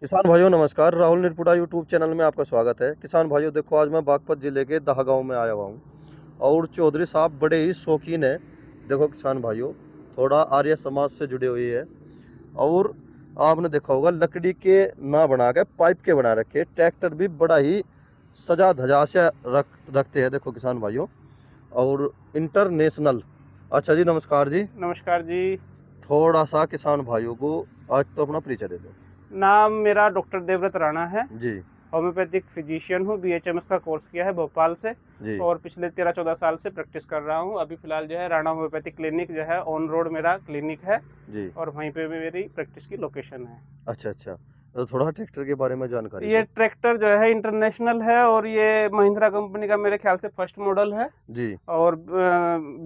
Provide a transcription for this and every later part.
किसान भाइयों नमस्कार। राहुल निरपुड़ा यूट्यूब चैनल में आपका स्वागत है। किसान भाइयों देखो, आज मैं बागपत जिले के दहा गांव में आया हुआ हूँ और चौधरी साहब बड़े ही शौकीन है। देखो किसान भाइयों, थोड़ा आर्य समाज से जुड़े हुए है और आपने देखा होगा लकड़ी के ना बना के पाइप के बना रखे। ट्रैक्टर भी बड़ा ही सजा धजा से रखते हैं। देखो किसान भाइयों, और इंटरनेशनल। अच्छा जी, नमस्कार जी। नमस्कार जी। थोड़ा सा किसान भाइयों को आज तो अपना परिचय दे दो। नाम मेरा डॉक्टर देवव्रत राणा है। जी होम्योपैथिक फिजिशियन हूँ, बीएचएमएस का कोर्स किया है भोपाल से जी। और पिछले 13-14 साल से प्रैक्टिस कर रहा हूँ। अभी फिलहाल जो है राणा होम्योपैथिक क्लिनिक जो है ऑन रोड मेरा क्लिनिक है जी। और वहीं पे भी मेरी प्रैक्टिस की लोकेशन है। अच्छा अच्छा, तो थोड़ा ट्रैक्टर के बारे में जानकारी ये दो। ट्रैक्टर जो है इंटरनेशनल है और ये महिंद्रा कंपनी का मेरे ख्याल से फर्स्ट मॉडल है जी और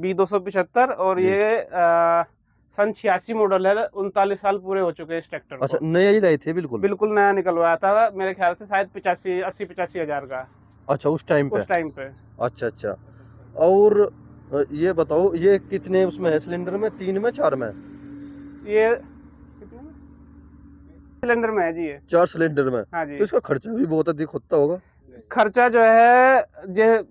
B275 और जी। ये सन 86 मॉडल है। 39 साल पूरे हो चुके हैं इस ट्रैक्टर अच्छा, को। नया ही लाए थे बिल्कुल। बिल्कुल नया निकलवाया था, मेरे ख्याल से शायद 85-80-85 हज़ार का अच्छा, उस टाइम पे। उस टाइम पे। अच्छा अच्छा। और ये बताओ, ये कितने उसमें है सिलेंडर में? 3 में 4 में? ये कितने में सिलेंडर में है जी ये? 4 सिलेंडर में। हाँ तो जी। इसका खर्चा भी बहुत अधिक होता होगा। खर्चा जो है जे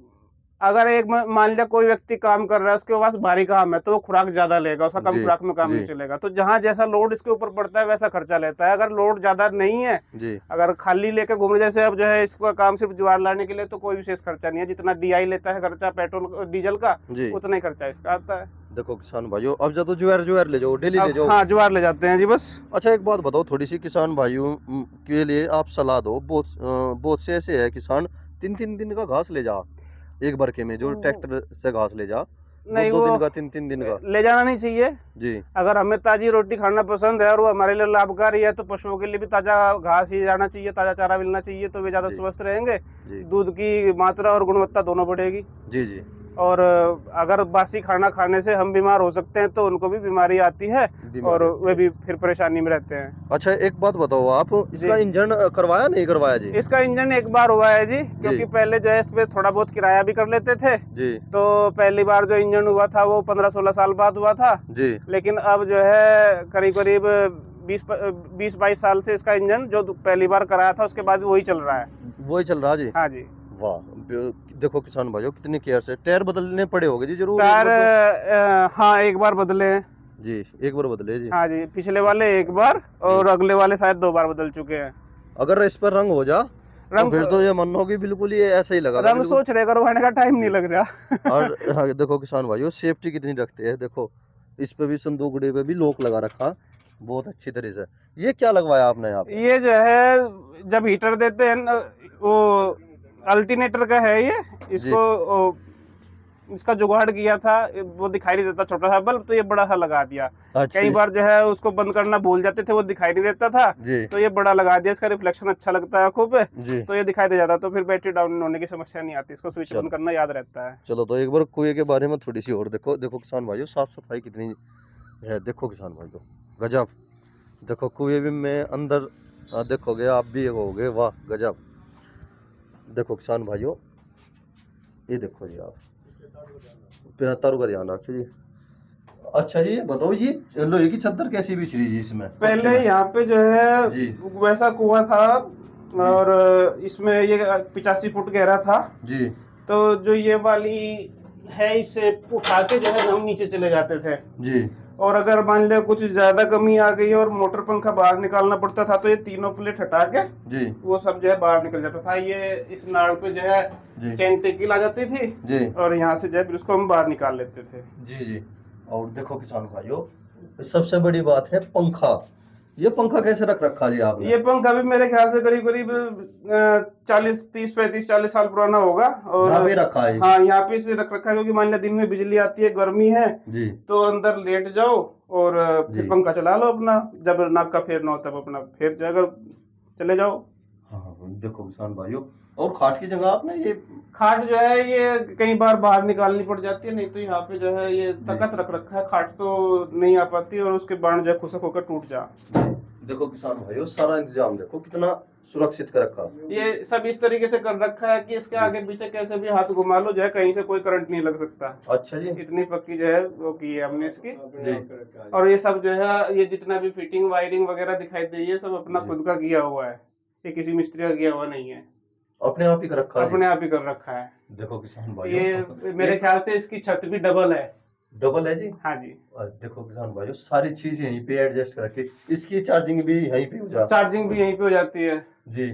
अगर एक मान लिया कोई व्यक्ति काम कर रहा है, उसके पास भारी काम है तो वो खुराक ज्यादा लेगा, उसका कम जी खुराक में काम जी नहीं चलेगा। तो जहाँ जैसा लोड इसके ऊपर पड़ता है वैसा खर्चा लेता है। अगर लोड ज्यादा नहीं है, जी अगर खाली लेकर घूम रहे, जैसे अब जो है इसका काम सिर्फ ज्वार लाने के लिए, तो कोई विशेष खर्चा नहीं है। जितना डीआई लेता है खर्चा पेट्रोल डीजल का, जी। उतना ही खर्चा इसका आता है। देखो किसान भाइयों, अब जा तो ज्वार ज्वार ले जाओ, डेली ले अब जाओ। हाँ, ज्वार ले जाते हैं जी बस। अच्छा, एक बात बताओ थोड़ी सी, किसान भाइयों के लिए आप सलाह दो। बहुत से ऐसे है किसान 3 3 दिन का घास ले जा एक बरके में, जो ट्रैक्टर से घास ले जा, दो नहीं, दो वो दिन का, 3 3 दिन का। ले जाना नहीं चाहिए। जी अगर हमें ताजी रोटी खाना पसंद है और वो हमारे लिए लाभकारी है, तो पशुओं के लिए भी ताजा घास ही जाना चाहिए, ताजा चारा मिलना चाहिए, तो वे ज्यादा जी स्वस्थ रहेंगे। जी दूध की मात्रा और गुणवत्ता दोनों बढ़ेगी। जी जी। और अगर बासी खाना खाने से हम बीमार हो सकते हैं, तो उनको भी बीमारी आती है और बीमारी होती वे है। भी फिर परेशानी में रहते हैं। अच्छा, एक बात बताओ, आप इसका जी, इंजन करवाया नहीं करवाया जी? इसका इंजन एक बार हुआ है जी, जी क्योंकि पहले जो है इस पे थोड़ा बहुत किराया भी कर लेते थे। जी तो पहली बार जो इंजन हुआ था वो 15-16 साल बाद हुआ था। जी। लेकिन अब जो है करीब करीब 20-22 साल से इसका इंजन जो पहली बार कराया था उसके बाद वही चल रहा है। वही चल रहा जी। हाँ जी। वाह। देखो किसान भाइयों, कितनी केयर से टायर बदलने पड़े होंगे जी, जरूर एक टायर बार तो। हाँ, एक बार बदले हैं। जी, एक बार बदले जी। हाँ जी, पिछले वाले एक बार जी, और अगले वाले शायद 2 बार बदल चुके हैं। अगर इस पर रंग हो जा तो रंग फिर तो ये मानो कि बिल्कुल ये ऐसा ही लगेगा रंग बिल्कुल। सोच रहे करवाने का टाइम नहीं जी। लग रहा। और हाँ, देखो किसान भाइयों, सेफ्टी कितनी रखते हैं देखो। इस पे भी संदूकड़ी पे भी लॉक लगा रखा, बहुत अच्छी तरह से। ये क्या लगवाया आपने यहाँ पे? ये जो है जब हीटर देते हैं ना, वो अल्टरनेटर का है ये। जी। इसको इसका जुगाड़ किया था, वो दिखाई नहीं देता छोटा सा बल्ब, तो ये बड़ा सा लगा दिया। अच्छा कई जी। बार जो है उसको बंद करना भूल जाते थे, वो दिखाई नहीं देता था। जी तो ये बड़ा लगा दिया, इसका रिफ्लेक्शन अच्छा लगता है आंखों पे, जी। तो ये दिखाई दे जाता, तो फिर बैटरी डाउन होने की समस्या नहीं आती। इसको स्विच चलो बंद करना याद रहता है। चलो, तो एक बार कुएं के बारे में थोड़ी सी और देखो। देखो किसान भाइयों, साफ सफाई कितनी है देखो किसान भाइयों, गजब। देखो कुएं भी में अंदर देखोगे आप भी कहोगे वाह गजब। देखो किसान भाइयों, ये देखो जी आप, तारों का ध्यान रखो जी। अच्छा जी, ये बताओ, ये लोहे की चादर कैसी बिछ रही जी इसमें पक्के पहले में? यहाँ पे जो है जी वैसा कुआं था जी और इसमें ये 85 फुट गहरा था। जी तो जो ये वाली है, इसे उठा के जो है हम नीचे चले जाते थे। जी और अगर मान लिया कुछ ज्यादा कमी आ गई और मोटर पंखा बाहर निकालना पड़ता था, तो ये तीनों प्लेट हटा के जी वो सब जो है बाहर निकल जाता था। ये इस नाड़ पे जो है जी चेन टेकिल आ जाती थी जी और यहाँ से जो है फिर उसको हम बाहर निकाल लेते थे। जी जी। और देखो किसान भाइयों, सबसे बड़ी बात है पंखा। ये पंखा कैसे रख रखा जी आपने? ये पंखा भी मेरे ख्याल से करीब करीब 40-30-35-40 साल पुराना होगा। और यहाँ पे रखा है? हाँ, यहाँ पे इसे रख रखा है, क्योंकि मान लिया दिन में बिजली आती है, गर्मी है, जी तो अंदर लेट जाओ और फिर जी। पंखा चला लो अपना। जब नाक का फेरना हो तब अपना फेर जाए, अगर चले जाओ। हाँ हाँ, देखो किसान भाइयों, और खाट की जगह आपने ये। खाट जो है ये कई बार बाहर निकालनी पड़ जाती है, नहीं तो यहाँ पे जो है ये जी तकत रख रखा है। खाट तो नहीं आ पाती और उसके बाण जो है खुसक होकर टूट जा। देखो किसान भाइयों, सारा इंतजाम देखो कितना सुरक्षित कर रखा। ये सब इस तरीके से कर रखा है कि इसके जी। आगे पीछे कैसे भी हाथ घुमा लो, जो है कहीं से कोई करंट नहीं लग सकता। अच्छा जी। इतनी पक्की जो है वो की है हमने इसकी। जी। और ये सब जो है, ये जितना भी फिटिंग वायरिंग वगैरह दिखाई दे, ये सब अपना जी। खुद का किया हुआ है, ये किसी मिस्त्री का किया हुआ नहीं है, अपने आप ही कर रखा जी। अपने आप ही कर रखा है। देखो किसान भाइयों, ये मेरे ख्याल से इसकी छत भी डबल है। डबल है जी। हाँ जी, और देखो किसान भाइयों, सारी चीज यहीं पे एडजस्ट कर रखी, इसकी चार्जिंग भी यहीं पे हो जा। चार्जिंग भी यहीं पे हो जाती है जी।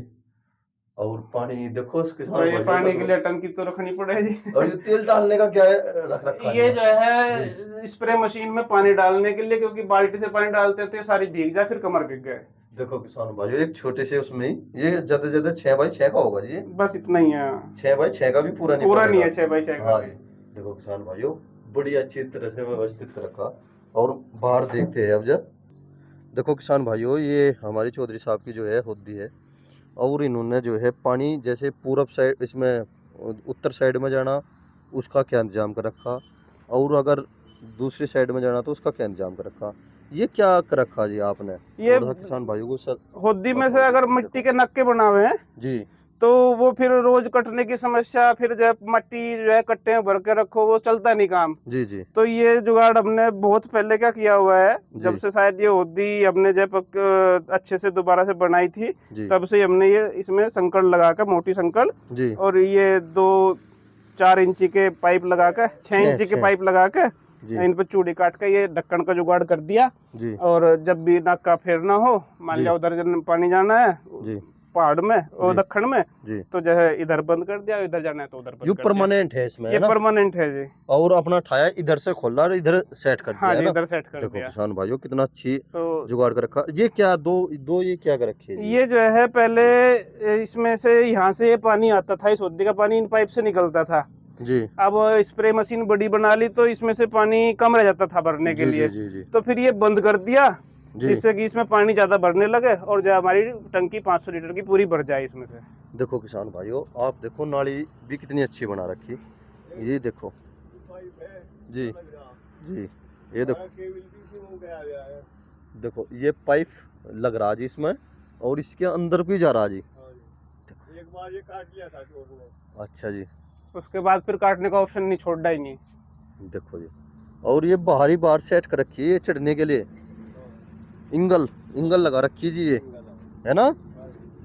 और पानी देखो किसान और ये भाइयों पानी का के लिए टंकी तो रखनी पड़ेगी। और ये तेल डालने का क्या है, रख रखा है ये जो जी। है स्प्रे मशीन में पानी डालने के लिए, क्योंकि बाल्टी से पानी डालते थे सारी भीग जाए, फिर कमर भीग गए। देखो किसान भाइयों, एक छोटे से उसमें ही ये ज्यादा से ज्यादा 6x6 का होगा जी। बस इतना ही है, 6x6 का भी पूरा नहीं पूरा नहीं है पड़ेगा। 6x6 का। हाँ जी। देखो किसान भाइयों, बड़ी अच्छी तरह से व्यवस्थित कर रखा। और बाहर देखते हैं अब जब, देखो किसान भाइयों, ये हमारी चौधरी साहब की जो है होदी है। और इन्होंने जो है पानी जैसे पूरब साइड, इसमें उत्तर साइड में जाना उसका क्या इंतजाम कर रखा, और अगर दूसरी साइड में जाना तो उसका क्या इंतजाम कर रखा। ये क्या कर रखा जी आपने, ये थोड़ा सा किसान भाइयों को सर होदी में से बताओ अगर जी। मिट्टी देखो के नक्के बनावे हैं जी। तो वो फिर रोज कटने की समस्या, फिर जो है मट्टी जो है कट्टे में भर के रखो, वो चलता नहीं काम। जी। जी। तो ये जुगाड़ हमने बहुत पहले क्या किया हुआ है, जब जी। से शायद ये होदी हमने जब अच्छे से दोबारा से बनाई थी, जी। तब से हमने ये इसमें संकल लगा कर, मोटी संकल, जी। और ये 2-4 इंची के पाइप लगा कर, 6 इंची के 6 पाइप लगा कर, जी। इन पर चूड़ी काट कर ये ढक्कन का जुगाड़ कर दिया। जी। और जब भी नक्का फेरना हो, मान जी। लिया उधर पानी जाना है जी। पहाड़ में और जी। दक्षिण में, जी। तो जो है इधर बंद कर दिया, इधर जाना है तो उधर ये बंद कर दिया। परमानेंट है इसमें, ये है ना। परमानेंट है जी। और अपना ठाया इधर से खोला और इधर सेट कर हाँ दिया, है जी, ना। इधर सेट कर देखो दिया। किसान भाइयों, कितना अच्छी तो जुगाड़ कर रखा। ये क्या दो दो ये क्या कर रखी है जी। ये जो है पहले इसमें से, यहाँ से ये पानी आता था, इस होदी का पानी इन पाइप से निकलता था। जी। अब स्प्रे मशीन बड़ी बना ली तो इसमें से पानी कम रह जाता था भरने के जी। लिए। जी। जी। तो फिर ये बंद कर दिया, जी। जिससे कि इसमें पानी ज्यादा भरने लगे और जो हमारी टंकी 500 लीटर की पूरी भर जाए इसमें से। देखो किसान भाइयों, आप देखो नाली भी कितनी अच्छी बना रखी। ये देखो जी। जी। ये देखो ये पाइप लग रहा जी इसमें, और इसके अंदर भी जा रहा जी। एक बार ये काट लिया था चोर ने। अच्छा जी। उसके बाद फिर काटने का ऑप्शन नहीं, छोड़ा ही नहीं। देखो जी, और ये बाहरी बार सेट कर रखी है ये चढ़ने के लिए, इंगल इंगल लगा रखी जी ये, है ना।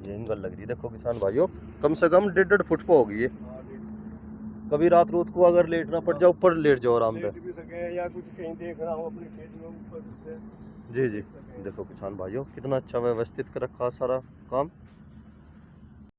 ये इंगल लग रही है, देखो किसान भाइयों, कम से कम 1.5 फुट पर होगी ये। कभी रात रूत को अगर लेटना पड़ जाए, ऊपर लेट जाओ आराम से। लेट भी सके या कुछ कहीं देख रहा हो अपने खेत में ऊपर से। जी। जी। देखो किसान भाइयों, कितना अच्छा व्यवस्थित कर रखा सारा काम।